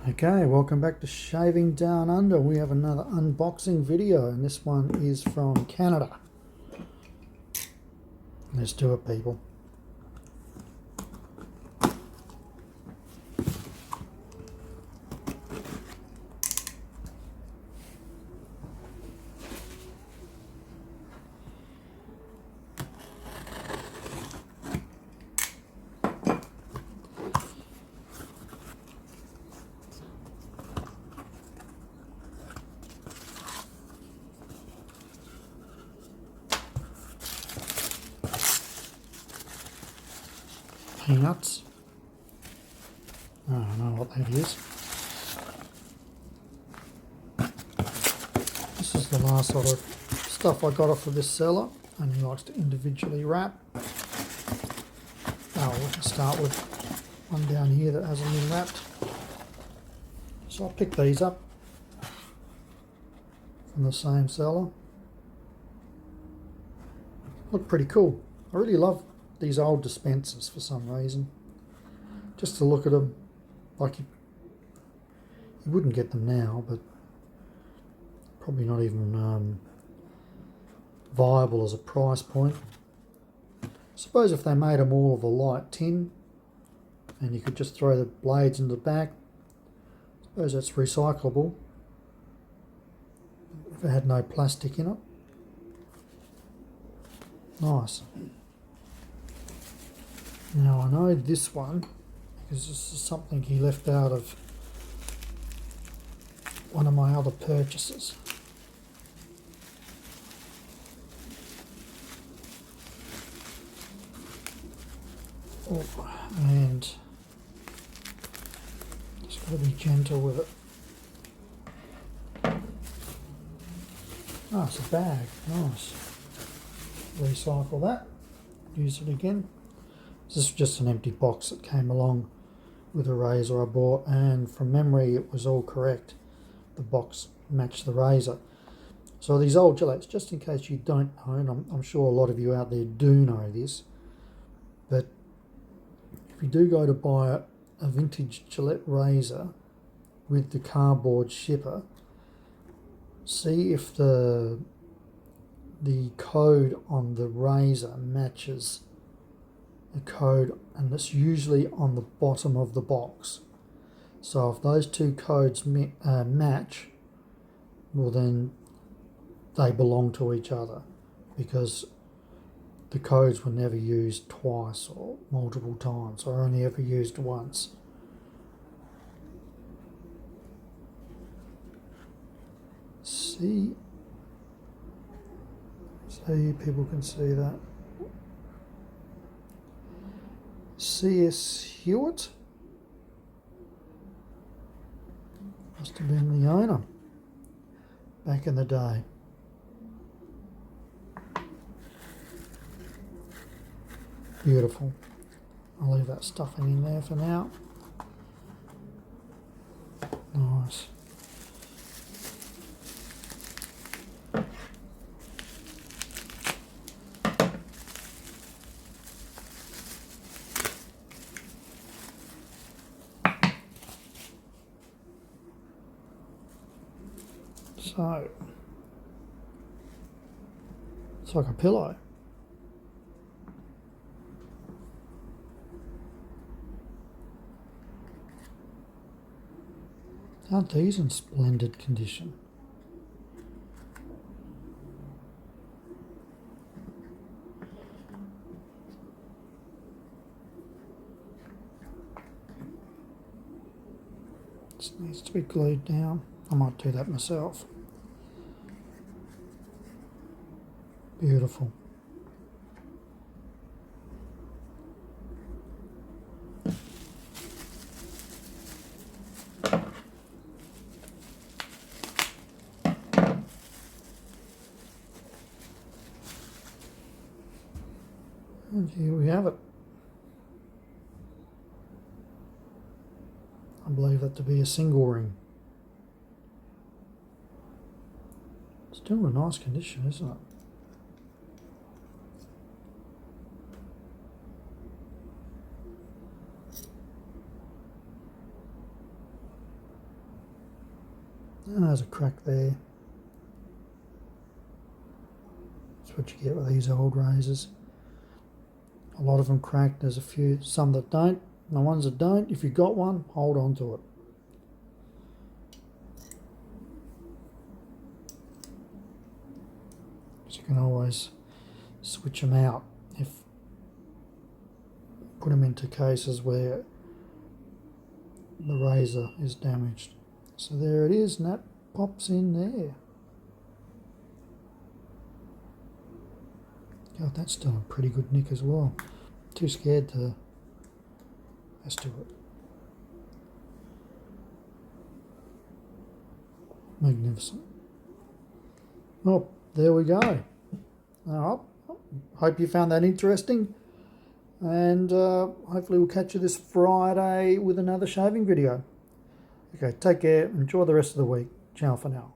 Okay, welcome back to Shaving Down Under. We have another unboxing video, and this one is from Canada. Let's do it, people. Peanuts. I don't know what that is. This is the last lot of stuff I got off of this seller, and he likes to individually wrap. Oh, we can start with one down here that hasn't been wrapped. So I'll pick these up from the same seller. Look pretty cool. I really love these old dispensers for some reason. Just to look at them, like you wouldn't get them now, but probably not even viable as a price point. I suppose if they made them all of a light tin and you could just throw the blades in the back, I suppose that's recyclable if it had no plastic in it. Nice. Now I know this one because this is something he left out of one of my other purchases. Oh, and just got to be gentle with it. Ah, it's a bag. Nice. Recycle that. Use it again. This is just an empty box that came along with a razor I bought, and from memory it was all correct. The box matched the razor. So these old Gillettes, just in case you don't know, and I'm sure a lot of you out there do know this, but if you do go to buy a vintage Gillette razor with the cardboard shipper, see if the code on the razor matches the code, and it's usually on the bottom of the box. So if those two codes match, well then they belong to each other, because the codes were never used twice or multiple times, or only ever used once. See, so you people can see that. C.S. Hewitt must have been the owner back in the day. Beautiful. I'll leave that stuffing in there for now. Nice. So, it's like a pillow. Aren't these in splendid condition? This needs to be glued down. I might do that myself. Beautiful. And here we have it. I believe that to be a single ring. Still in nice condition, isn't it? And there's a crack there. That's what you get with these old razors. A lot of them crack. There's a few, some that don't. And the ones that don't, if you've got one, hold on to it. So you can always switch them out if put them into cases where the razor is damaged. So there it is, and that pops in there. God, that's still in pretty good nick as well. Too scared to mess to it. Magnificent. Well, there we go. All right. Hope you found that interesting. And hopefully we'll catch you this Friday with another shaving video. Okay, take care. Enjoy the rest of the week. Ciao for now.